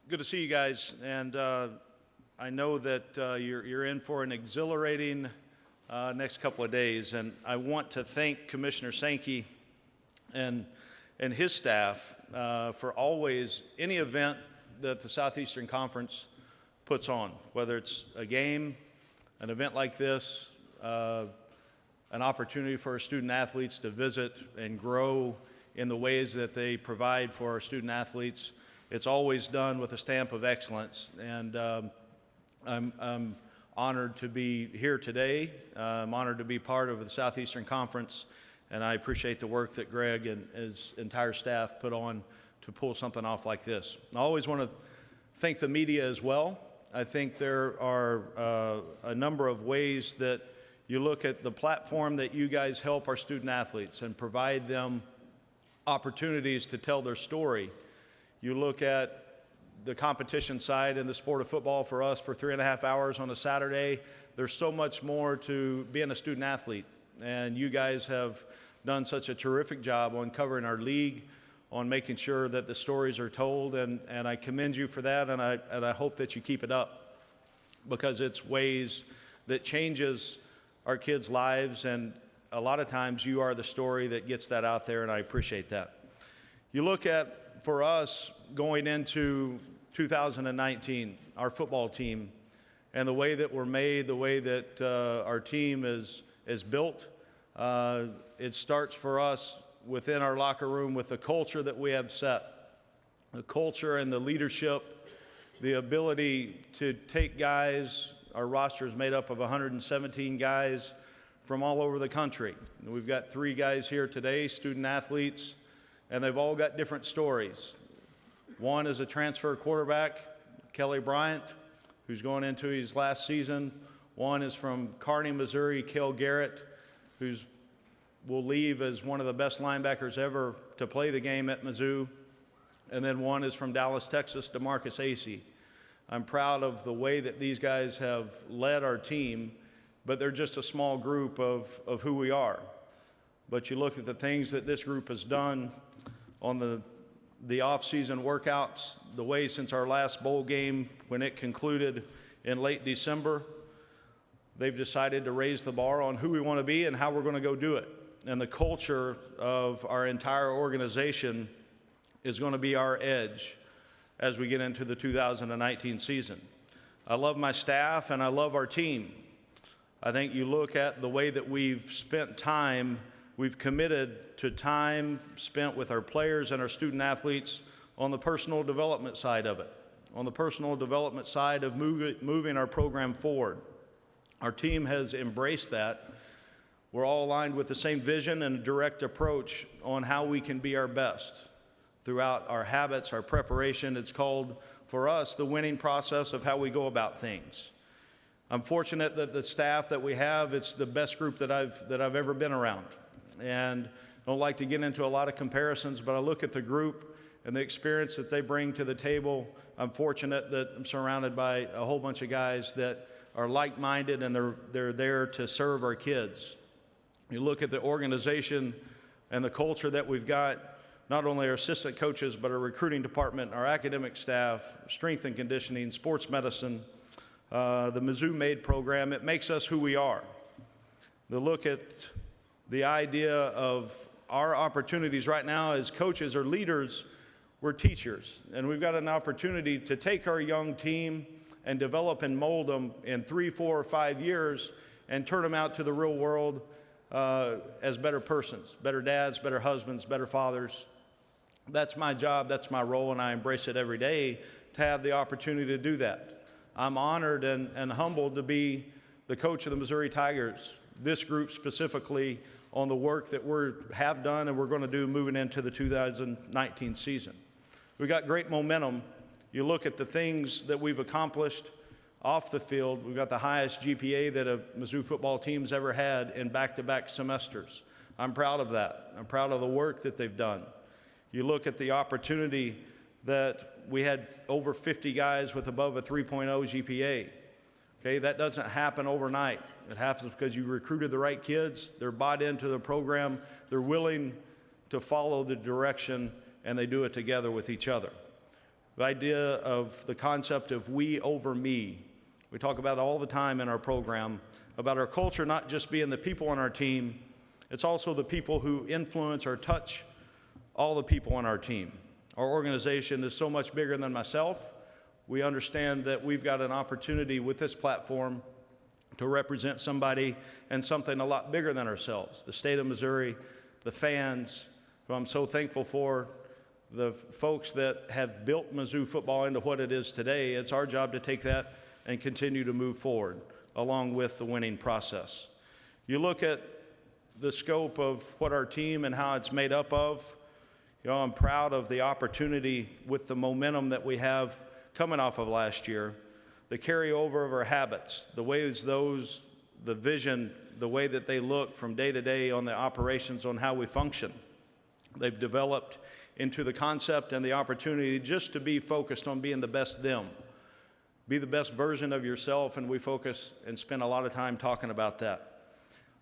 Good to see you guys, and I know that you're in for an exhilarating next couple of days, and I want to thank Commissioner Sankey and his staff for always any event that the Southeastern Conference puts on, whether it's a game, an event like this, an opportunity for our student athletes to visit and grow in the ways that they provide for our student athletes. It's always done with a stamp of excellence, and I'm honored to be here today. I'm honored to be part of the Southeastern Conference, and I appreciate the work that Greg and his entire staff put on to pull something off like this. I always want to thank the media as well. I think there are a number of ways that you look at the platform that you guys help our student athletes and provide them opportunities to tell their story. You look at the competition side in the sport of football for us for 3.5 hours on a Saturday. There's so much more to being a student athlete, and you guys have done such a terrific job on covering our league, on making sure that the stories are told, and I commend you for that, and I hope that you keep it up, because it's ways that changes our kids' lives, and a lot of times you are the story that gets that out there, and I appreciate that. You look at, for us, going into 2019, our football team, and the way that we're made, the way that our team is built, it starts for us within our locker room with the culture that we have set. The culture and the leadership, the ability to take guys. Our roster is made up of 117 guys from all over the country. We've got 3 guys here today, student athletes, and they've all got different stories. One is a transfer quarterback, Kelly Bryant, who's going into his last season. One is from Kearney, Missouri, Cale Garrett, who will leave as one of the best linebackers ever to play the game at Mizzou. And then one is from Dallas, Texas, DeMarcus Acey. I'm proud of the way that these guys have led our team, but they're just a small group of who we are. But you look at the things that this group has done on the off-season workouts, the way since our last bowl game when it concluded in late December, they've decided to raise the bar on who we want to be and how we're going to go do it. And the culture of our entire organization is going to be our edge as we get into the 2019 season. I love my staff and I love our team. I think you look at the way that we've spent time, we've committed to time spent with our players and our student athletes on the personal development side of it, on the personal development side of moving our program forward. Our team has embraced that. We're all aligned with the same vision and a direct approach on how we can be our best throughout our habits, our preparation. It's called, for us, the winning process of how we go about things. I'm fortunate that the staff that we have, it's the best group that I've ever been around. And I don't like to get into a lot of comparisons, but I look at the group and the experience that they bring to the table. I'm fortunate that I'm surrounded by a whole bunch of guys that are like-minded, and they're there to serve our kids. You look at the organization and the culture that we've got, not only our assistant coaches, but our recruiting department, our academic staff, strength and conditioning, sports medicine, the Mizzou Made program. It makes us who we are. The look at the idea of our opportunities right now as coaches or leaders, we're teachers, and we've got an opportunity to take our young team and develop and mold them in 3, 4, or 5 years and turn them out to the real world as better persons, better dads, better husbands, better fathers. That's my job, that's my role, and I embrace it every day to have the opportunity to do that. I'm honored and humbled to be the coach of the Missouri Tigers, this group specifically, on the work that we have done and we're going to do moving into the 2019 season. We've got great momentum. You look at the things that we've accomplished off the field. We've got the highest GPA that a Mizzou football team's ever had in back-to-back semesters. I'm proud of that. I'm proud of the work that they've done. You look at the opportunity that we had over 50 guys with above a 3.0 GPA. Okay, that doesn't happen overnight. It happens because you recruited the right kids, they're bought into the program, they're willing to follow the direction, and they do it together with each other. The idea of the concept of we over me. We talk about it all the time in our program, about our culture not just being the people on our team, it's also the people who influence or touch all the people on our team. Our organization is so much bigger than myself. We understand that we've got an opportunity with this platform to represent somebody and something a lot bigger than ourselves. The state of Missouri, the fans, who I'm so thankful for, the folks that have built Mizzou football into what it is today. It's our job to take that and continue to move forward along with the winning process. You look at the scope of what our team and how it's made up of. I'm proud of the opportunity with the momentum that we have coming off of last year, the carryover of our habits, the ways those, the vision, the way that they look from day to day on the operations on how we function. They've developed into the concept and the opportunity just to be focused on being the best them. Be the best version of yourself, and we focus and spend a lot of time talking about that.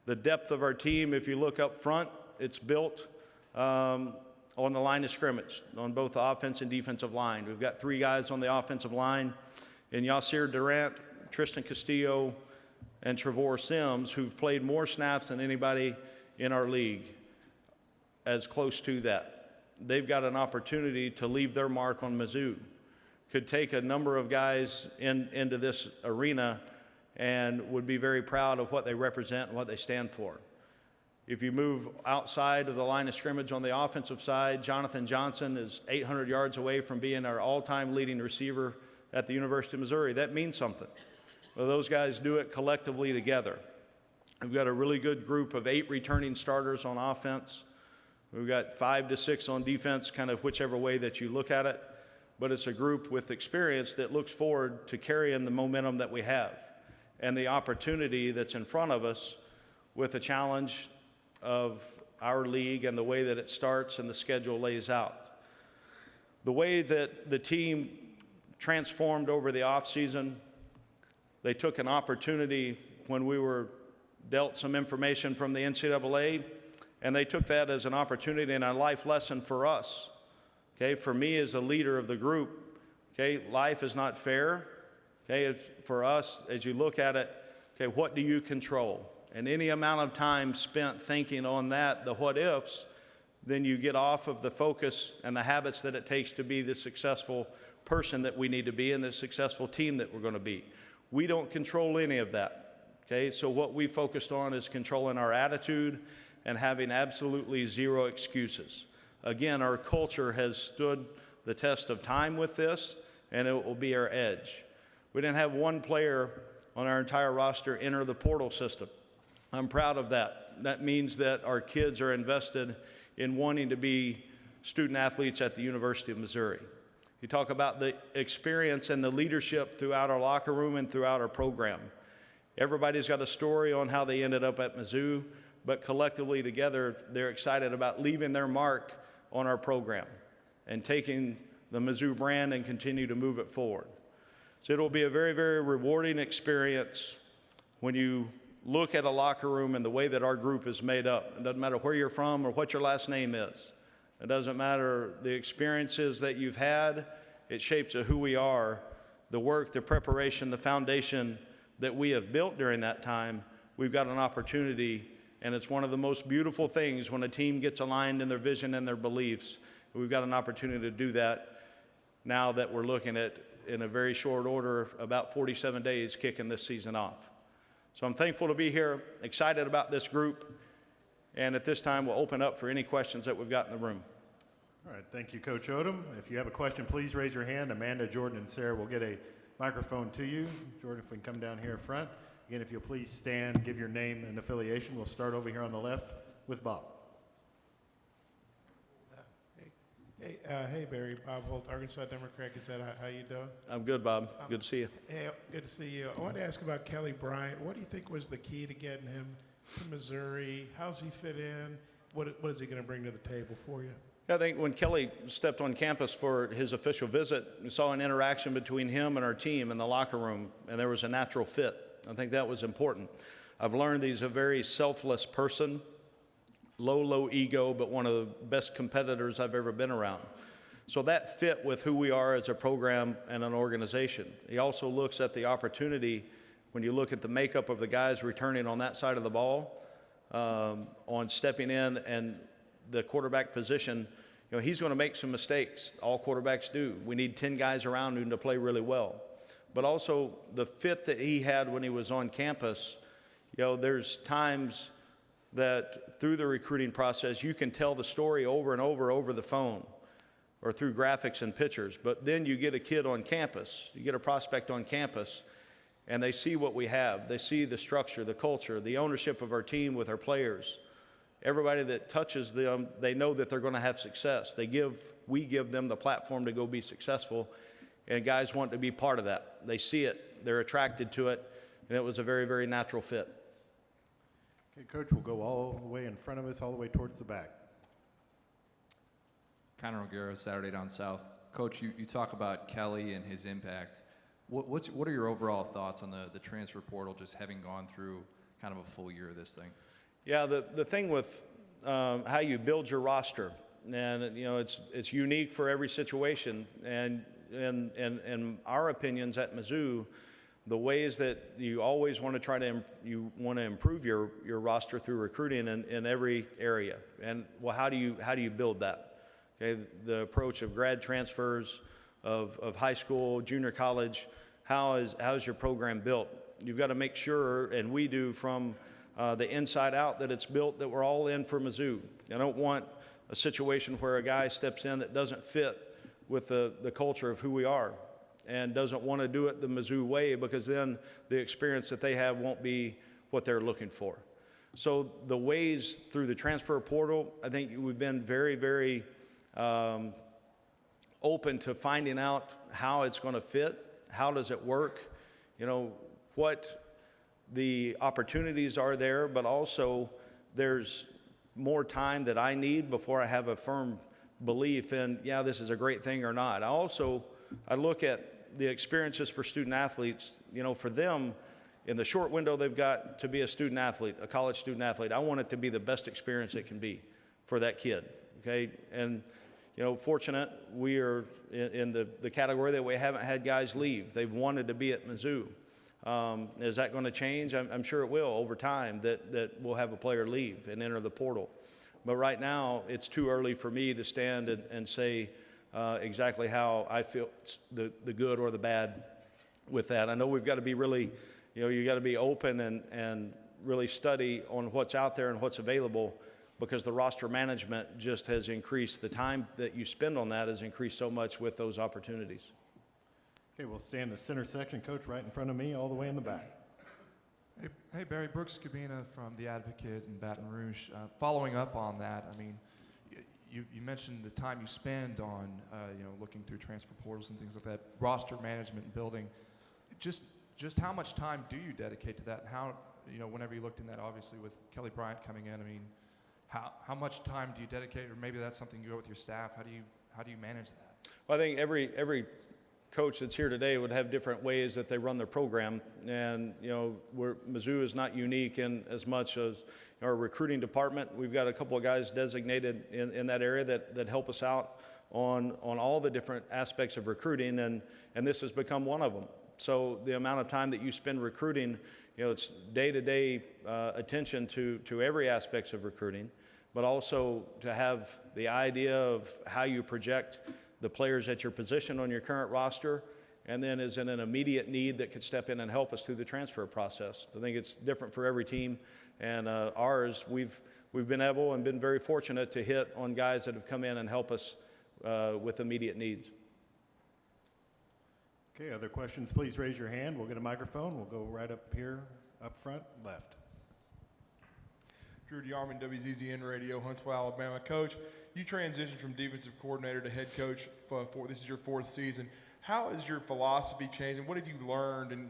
The depth of our team, if you look up front, it's built on the line of scrimmage, on both the offense and defensive line. We've got 3 guys on the offensive line, in Yasir Durant, Tristan Castillo, and Trevor Sims, who've played more snaps than anybody in our league, as close to that. They've got an opportunity to leave their mark on Mizzou. Could take a number of guys into this arena and would be very proud of what they represent and what they stand for. If you move outside of the line of scrimmage on the offensive side, Jonathan Johnson is 800 yards away from being our all-time leading receiver at the University of Missouri. That means something. Well, those guys do it collectively together. We've got a really good group of 8 returning starters on offense. We've got 5 to 6 on defense, kind of whichever way that you look at it. But it's a group with experience that looks forward to carrying the momentum that we have and the opportunity that's in front of us with the challenge of our league and the way that it starts and the schedule lays out. The way that the team transformed over the offseason, they took an opportunity when we were dealt some information from the NCAA, and they took that as an opportunity and a life lesson for us. Okay, for me as a leader of the group, okay, life is not fair. Okay, for us, as you look at it, okay, what do you control? And any amount of time spent thinking on that, the what ifs, then you get off of the focus and the habits that it takes to be the successful person that we need to be and the successful team that we're going to be. We don't control any of that. Okay, so what we focused on is controlling our attitude and having absolutely zero excuses. Again, our culture has stood the test of time with this, and it will be our edge. We didn't have one player on our entire roster enter the portal system. I'm proud of that. That means that our kids are invested in wanting to be student athletes at the University of Missouri. You talk about the experience and the leadership throughout our locker room and throughout our program. Everybody's got a story on how they ended up at Mizzou, but collectively together, they're excited about leaving their mark on our program and taking the Mizzou brand and continue to move it forward. So it'll be a very, very rewarding experience when you look at a locker room and the way that our group is made up. It doesn't matter where you're from or what your last name is. It doesn't matter the experiences that you've had. It shapes who we are, the work, the preparation, the foundation that we have built during that time. We've got an opportunity, and it's one of the most beautiful things when a team gets aligned in their vision and their beliefs. We've got an opportunity to do that now that we're looking at, in a very short order, about 47 days kicking this season off. So I'm thankful to be here, excited about this group, and at this time we'll open up for any questions that we've got in the room. All right, thank you, Coach Odom. If you have a question, please raise your hand. Amanda, Jordan, and Sarah will get a microphone to you. Jordan, if we can come down here in front. Again, if you'll please stand, give your name and affiliation. We'll start over here on the left with Bob. Hey, Barry. Bob Holt, Arkansas Democrat. Is that how you doing? I'm good, Bob. Good to see you. Hey, good to see you. I wanted to ask about Kelly Bryant. What do you think was the key to getting him to Missouri? How's he fit in? What is he going to bring to the table for you? I think when Kelly stepped on campus for his official visit, we saw an interaction between him and our team in the locker room, and there was a natural fit. I think that was important. I've learned he's a very selfless person, low ego, but one of the best competitors I've ever been around. So that fit with who we are as a program and an organization. He also looks at the opportunity when you look at the makeup of the guys returning on that side of the ball, on stepping in and the quarterback position. He's going to make some mistakes. All quarterbacks do. We need 10 guys around him to play really well. But also the fit that he had when he was on campus, there's times that through the recruiting process, you can tell the story over and over the phone or through graphics and pictures. But then you get a kid on campus, you get a prospect on campus, and they see what we have. They see the structure, the culture, the ownership of our team with our players. Everybody that touches them, they know that they're going to have success. We give them the platform to go be successful, and guys want to be part of that. They see it, they're attracted to it, and it was a very, very natural fit. Okay, Coach, we'll go all the way in front of us, all the way towards the back. Connor O'Gara, Saturday Down South. Coach, you talk about Kelly and his impact. What are your overall thoughts on the transfer portal, just having gone through kind of a full year of this thing? Yeah, the thing with how you build your roster, and it's unique for every situation, and in our opinions at Mizzou, the ways that you always want to improve your roster through recruiting in every area. And well, how do you build that? Okay, the approach of grad transfers, of high school, junior college, how is your program built? You've got to make sure, and we do from the inside out, that it's built that we're all in for Mizzou. I don't want a situation where a guy steps in that doesn't fit with the culture of who we are and doesn't want to do it the Mizzou way, because then the experience that they have won't be what they're looking for. So the ways through the transfer portal, I think we've been very, very open to finding out how it's going to fit, how does it work, what the opportunities are there, but also there's more time that I need before I have a firm belief in, this is a great thing or not. I look at the experiences for student athletes, for them, in the short window they've got to be a student athlete, a college student athlete. I want it to be the best experience it can be for that kid, okay? And, fortunate, we are in the category that we haven't had guys leave. They've wanted to be at Mizzou. Is that going to change? I'm sure it will over time, that we'll have a player leave and enter the portal. But right now, it's too early for me to stand and say exactly how I feel the good or the bad with that. I know we've got to be really, you got to be open and really study on what's out there and what's available, because the roster management just has increased. The time that you spend on that has increased so much with those opportunities. Okay, we'll stay in the center section, Coach, right in front of me, all the way in the back. Hey, Barry, Brooks Cabina from The Advocate in Baton Rouge. Following up on that, I mean, you mentioned the time you spend on, looking through transfer portals and things like that, roster management and building. Just how much time do you dedicate to that? And how, whenever you looked in that, obviously with Kelly Bryant coming in, I mean, how much time do you dedicate, or maybe that's something you go with your staff? How do you manage that? Well, I think every coach that's here today would have different ways that they run their program, and Mizzou is not unique in as much as our recruiting department. We've got a couple of guys designated in that area that help us out on all the different aspects of recruiting, and this has become one of them. So the amount of time that you spend recruiting, it's day-to-day attention to every aspect of recruiting, but also to have the idea of how you project the players at your position on your current roster, and then is in an immediate need that could step in and help us through the transfer process. I think it's different for every team, and ours, we've been able and been very fortunate to hit on guys that have come in and help us with immediate needs. Okay, other questions, please raise your hand. We'll get a microphone. We'll go right up here, up front, left. Drew DeArmond, WZZN Radio, Huntsville, Alabama. Coach, you transitioned from defensive coordinator to head coach this is your fourth season. How has your philosophy changed, and what have you learned, and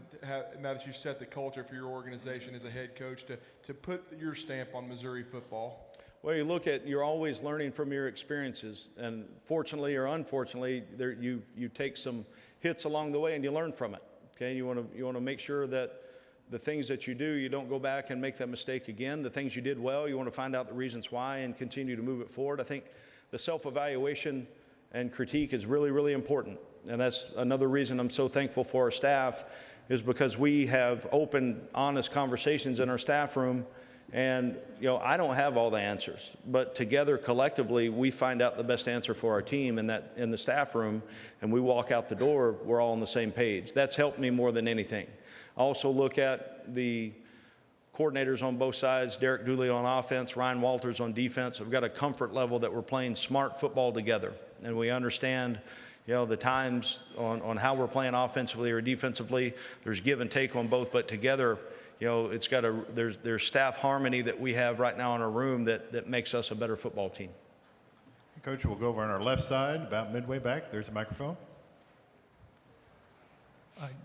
now that you've set the culture for your organization as a head coach, to put your stamp on Missouri football? Well, you're always learning from your experiences, and fortunately or unfortunately, you take some hits along the way and you learn from it. Okay, you want to make sure that the things that you do, you don't go back and make that mistake again. The things you did well, you want to find out the reasons why and continue to move it forward. I think the self-evaluation and critique is really, really important. And that's another reason I'm so thankful for our staff, is because we have open, honest conversations in our staff room. And, I don't have all the answers, but together, collectively, we find out the best answer for our team in the staff room, and we walk out the door, we're all on the same page. That's helped me more than anything. I also look at the coordinators on both sides, Derek Dooley on offense, Ryan Walters on defense. We've got a comfort level that we're playing smart football together, and we understand the times on how we're playing offensively or defensively. There's give and take on both, but together, there's staff harmony that we have right now in our room that makes us a better football team. Coach, we'll go over on our left side, about midway back. There's a microphone.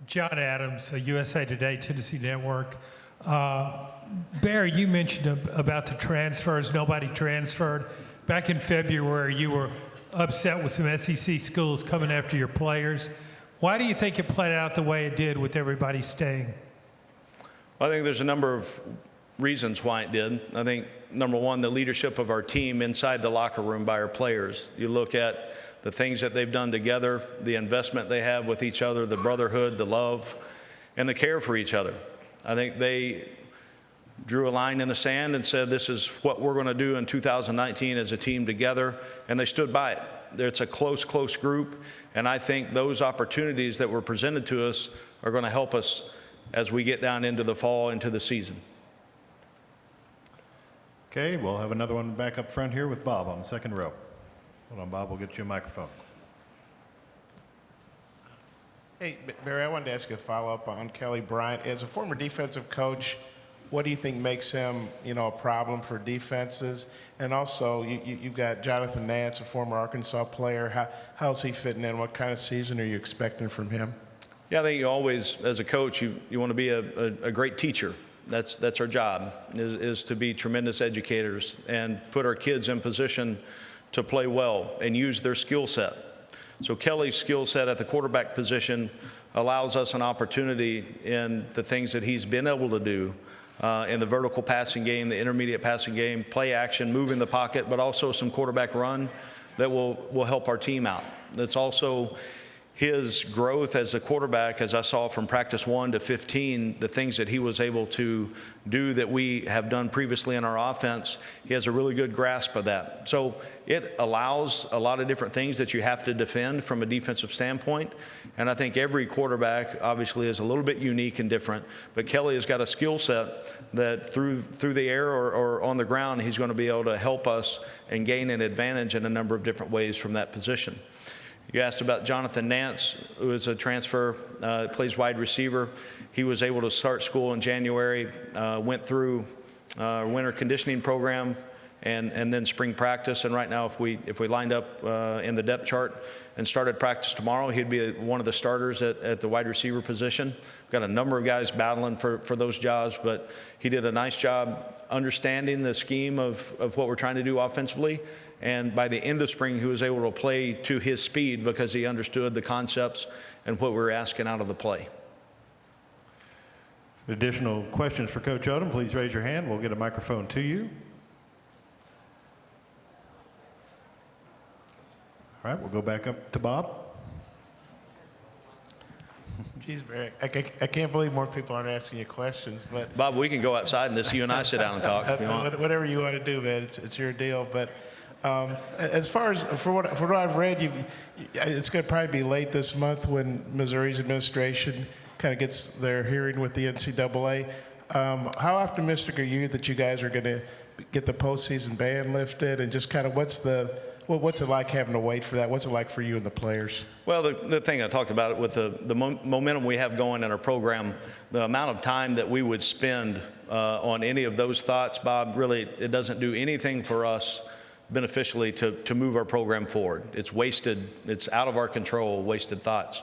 John Adams, USA Today, Tennessee Network. Barry, you mentioned about the transfers. Nobody transferred. Back in February, you were upset with some SEC schools coming after your players. Why do you think it played out the way it did with everybody staying? I think there's a number of reasons why it did. I think, number one, the leadership of our team inside the locker room by our players. You look at the things that they've done together, the investment they have with each other, the brotherhood, the love, and the care for each other. I think they drew a line in the sand and said, this is what we're going to do in 2019 as a team together, and they stood by it. It's a close group, and I think those opportunities that were presented to us are going to help us as we get down into the fall, into the season. Okay, we'll have another one back up front here with Bob on the second row. Hold on, Bob, we'll get you a microphone. Hey, Barry, I wanted to ask you a follow-up on Kelly Bryant. As a former defensive coach, what do you think makes him, a problem for defenses? And also, you've got Jonathan Nance, a former Arkansas player. How's he fitting in? What kind of season are you expecting from him? Yeah, I think you always, as a coach, you want to be a great teacher. That's our job, is to be tremendous educators and put our kids in position to play well and use their skill set. So Kelly's skill set at the quarterback position allows us an opportunity in the things that he's been able to do in the vertical passing game, the intermediate passing game, play action, move in the pocket, but also some quarterback run that will help our team out. That's also his growth as a quarterback, as I saw from practice 1 to 15, the things that he was able to do that we have done previously in our offense, he has a really good grasp of that. So it allows a lot of different things that you have to defend from a defensive standpoint. And I think every quarterback obviously is a little bit unique and different, but Kelly has got a skill set that through the air or on the ground, he's going to be able to help us and gain an advantage in a number of different ways from that position. You asked about Jonathan Nance, who is a transfer, plays wide receiver. He was able to start school in January, went through winter conditioning program and then spring practice. And right now, if we lined up in the depth chart and started practice tomorrow, he'd be one of the starters at the wide receiver position. We've got a number of guys battling for those jobs, but he did a nice job understanding the scheme of what we're trying to do offensively. And by the end of spring, he was able to play to his speed because he understood the concepts and what we were asking out of the play. Additional questions for Coach Odom, please raise your hand. We'll get a microphone to you. All right, we'll go back up to Bob. Geez, Barry, I can't believe more people aren't asking you questions. But Bob, we can go outside and just you and I sit down and talk if you want. Whatever you want to do, man, it's your deal. But as far as for what I've read, it's going to probably be late this month when Missouri's administration kind of gets their hearing with the NCAA. How optimistic are you that you guys are going to get the postseason ban lifted, and just kind of what's it like having to wait for that? What's it like for you and the players? Well, the thing I talked about with the momentum we have going in our program, the amount of time that we would spend on any of those thoughts, Bob, really it doesn't do anything for us beneficially to move our program forward. It's wasted, it's out of our control, wasted thoughts.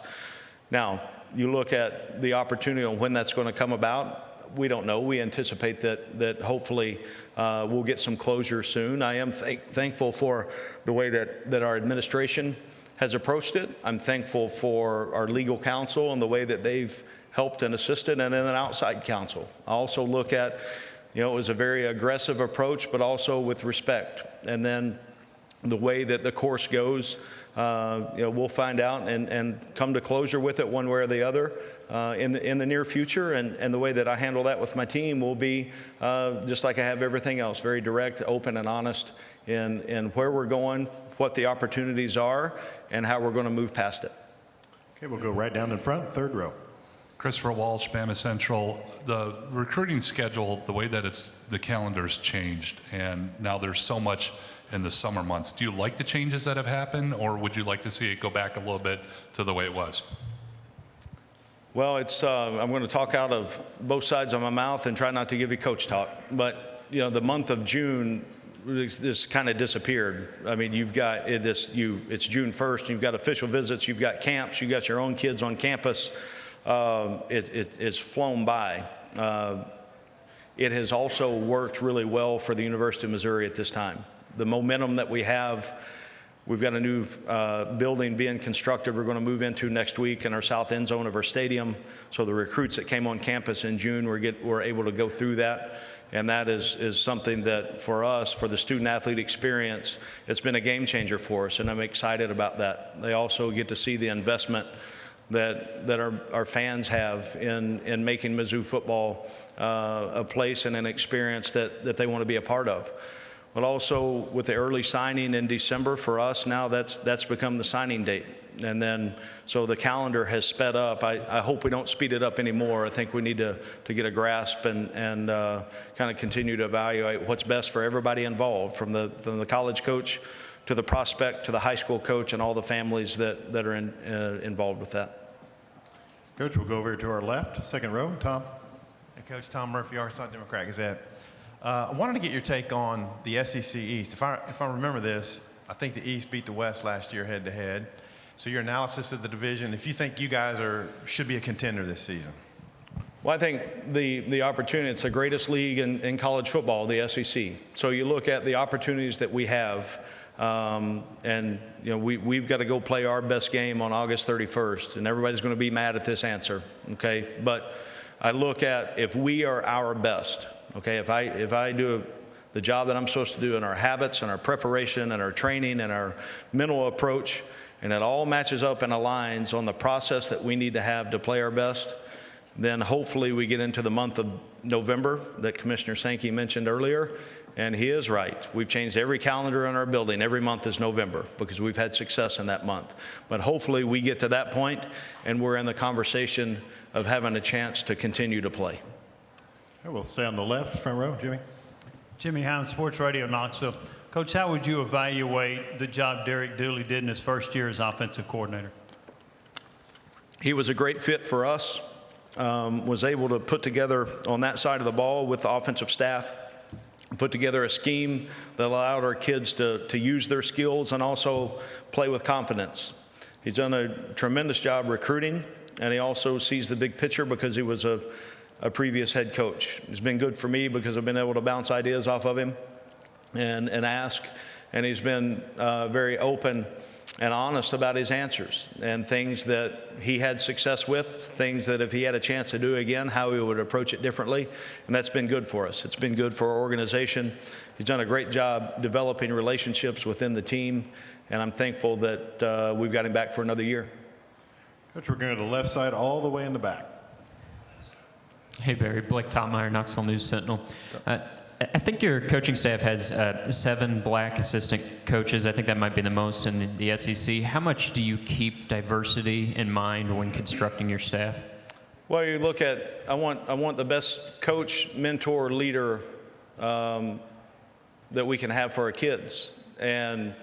Now, you look at the opportunity on when that's going to come about, we don't know. We anticipate that hopefully we'll get some closure soon. I am thankful for the way that our administration has approached it. I'm thankful for our legal counsel and the way that they've helped and assisted, and then an outside counsel. I also look at, it was a very aggressive approach, but also with respect. And then the way that the course goes, we'll find out and come to closure with it one way or the other in the near future. And the way that I handle that with my team will be just like I have everything else, very direct, open, and honest in where we're going, what the opportunities are, and how we're going to move past it. Okay, we'll go right down in front, third row. Christopher Walsh, Bama Central. The recruiting schedule, the way that the calendar's changed, and now there's so much in the summer months. Do you like the changes that have happened, or would you like to see it go back a little bit to the way it was? Well, I'm going to talk out of both sides of my mouth and try not to give you coach talk. But, the month of June, this kind of disappeared. I mean, you've got it's June 1st, you've got official visits, you've got camps, you've got your own kids on campus. It's flown by. It has also worked really well for the University of Missouri at this time. The momentum that we have, we've got a new building being constructed we're going to move into next week in our south end zone of our stadium. So the recruits that came on campus in June were able to go through that. And that is something that for us, for the student-athlete experience, it's been a game changer for us, and I'm excited about that. They also get to see the investment that our fans have in making Mizzou football a place and an experience that they want to be a part of. But also with the early signing in December for us now, that's become the signing date. And then, so the calendar has sped up. I hope we don't speed it up anymore. I think we need to get a grasp and kind of continue to evaluate what's best for everybody involved, from the college coach to the prospect to the high school coach and all the families that are involved with that. Coach, we'll go over to our left, second row. Tom. Hey, Coach Tom Murphy, Arkansas Democrat Gazette. I wanted to get your take on the SEC East. If I remember this, I think the East beat the West last year head-to-head. So your analysis of the division, if you think you guys should be a contender this season. Well, I think the opportunity, it's the greatest league in college football, the SEC. So you look at the opportunities that we have, and we've got to go play our best game on August 31st, and everybody's going to be mad at this answer, okay? But I look at if we are our best, okay, if I do the job that I'm supposed to do in our habits and our preparation and our training and our mental approach, and it all matches up and aligns on the process that we need to have to play our best, then hopefully we get into the month of November that Commissioner Sankey mentioned earlier, and he is right. We've changed every calendar in our building. Every month is November because we've had success in that month. But hopefully we get to that point and we're in the conversation of having a chance to continue to play. Okay, we'll stay on the left, front row. Jimmy. Jimmy Hines, Sports Radio, Knoxville. Coach, how would you evaluate the job Derek Dooley did in his first year as offensive coordinator? He was a great fit for us, was able to put together on that side of the ball with the offensive staff, put together a scheme that allowed our kids to use their skills and also play with confidence. He's done a tremendous job recruiting, and he also sees the big picture because he was a previous head coach. It's been good for me because I've been able to bounce ideas off of him and ask, and he's been very open and honest about his answers and things that he had success with, things that if he had a chance to do again, how he would approach it differently, and that's been good for us. It's been good for our organization. He's done a great job developing relationships within the team, and I'm thankful that we've got him back for another year. Coach, we're going to the left side all the way in the back. Hey, Barry. Blake Topmeyer, Knoxville News Sentinel. I think your coaching staff has 7 black assistant coaches. I think that might be the most in the SEC. How much do you keep diversity in mind when constructing your staff? Well, you look at, I want the best coach, mentor, leader that we can have for our kids. And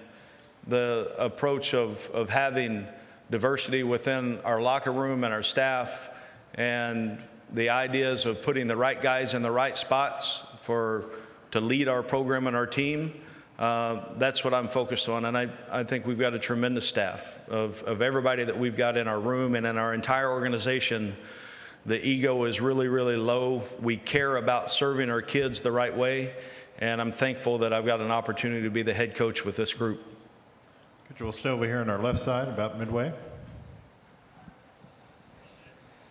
the approach of having diversity within our locker room and our staff, and the ideas of putting the right guys in the right spots to lead our program and our team, that's what I'm focused on. And I think we've got a tremendous staff of everybody that we've got in our room and in our entire organization. The ego is really, really low. We care about serving our kids the right way, and I'm thankful that I've got an opportunity to be the head coach with this group. Coach, we'll stay over here on our left side, about midway.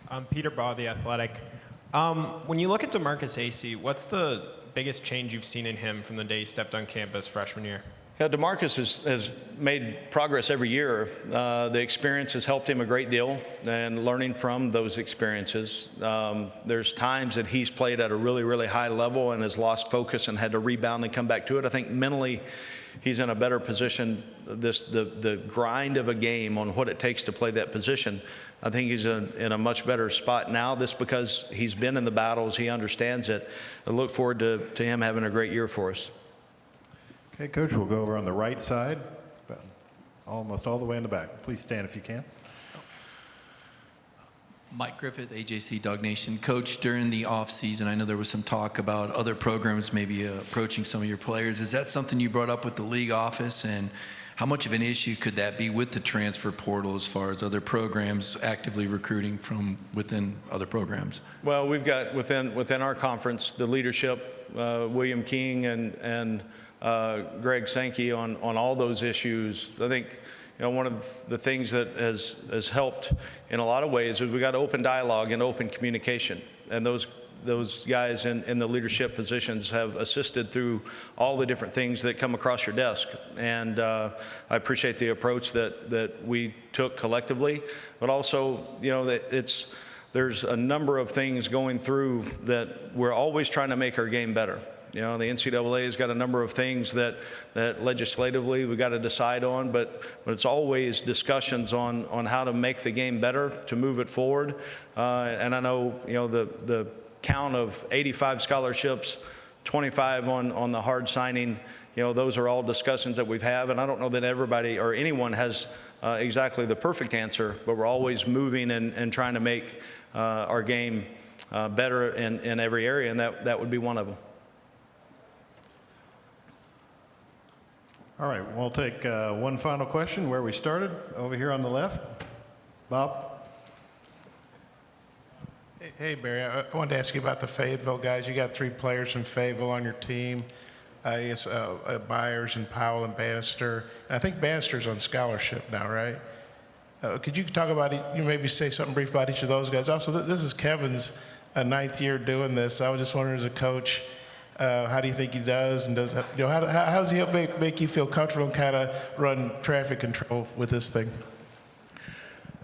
I'm Peter Baugh, The Athletic. When you look at DeMarcus Acey, what's the biggest change you've seen in him from the day he stepped on campus freshman year? Yeah, DeMarcus has made progress every year. The experience has helped him a great deal, and learning from those experiences. There's times that he's played at a really, really high level and has lost focus and had to rebound and come back to it. I think mentally he's in a better position. The grind of a game on what it takes to play that position, I think he's in a much better spot now. This because he's been in the battles, he understands it. I look forward to him having a great year for us. Okay, Coach, we'll go over on the right side, but almost all the way in the back. Please stand if you can. Mike Griffith, AJC Dog Nation. Coach, during the offseason, I know there was some talk about other programs maybe approaching some of your players. Is that something you brought up with the league office, and how much of an issue could that be with the transfer portal as far as other programs actively recruiting from within other programs? Well, we've got within our conference the leadership, William King and Greg Sankey on all those issues. I think one of the things that has helped in a lot of ways is we got open dialogue and open communication, and those guys in the leadership positions have assisted through all the different things that come across your desk. And I appreciate the approach that we took collectively, but also that there's a number of things going through that we're always trying to make our game better. The NCAA has got a number of things that legislatively we've got to decide on, but it's always discussions on how to make the game better, to move it forward. And I know, the count of 85 scholarships, 25 on the hard signing, those are all discussions that we've had. And I don't know that everybody or anyone has exactly the perfect answer, but we're always moving and trying to make our game better in every area, and that would be one of them. All right, we'll take one final question where we started, over here on the left. Bob? Hey, Barry, I wanted to ask you about the Fayetteville guys. You got 3 players from Fayetteville on your team. I guess Byers and Powell and Bannister. And I think Bannister's on scholarship now, right? Could you talk about you maybe say something brief about each of those guys? Also, this is Kevin's 9th year doing this. I was just wondering, as a coach, how do you think he does? And how does he help make you feel comfortable and kind of run traffic control with this thing?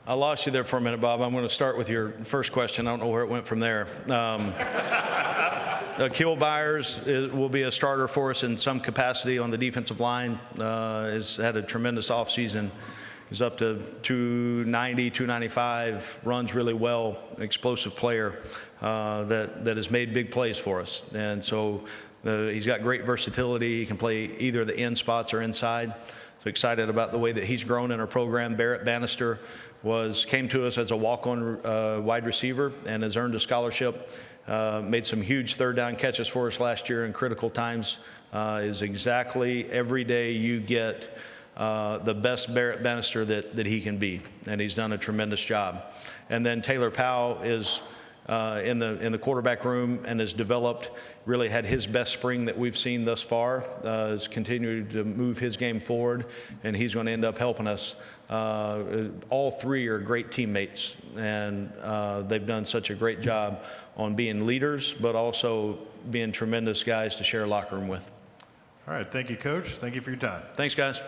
I lost you there for a minute, Bob. I'm going to start with your first question. I don't know where it went from there. Akil Byers will be a starter for us in some capacity on the defensive line. Has had a tremendous offseason. He's up to 290, 295, runs really well, explosive player that has made big plays for us. And so he's got great versatility. He can play either the end spots or inside. So excited about the way that he's grown in our program. Barrett Bannister came to us as a walk-on wide receiver and has earned a scholarship. Made some huge third down catches for us last year in critical times. Is exactly every day you get the best Barrett Bannister that he can be, and he's done a tremendous job. And then Taylor Powell is in the quarterback room and has developed, really had his best spring that we've seen thus far. Has continued to move his game forward, and he's going to end up helping us. All 3 are great teammates, and they've done such a great job on being leaders, but also being tremendous guys to share a locker room with. All right, thank you, Coach. Thank you for your time. Thanks, guys.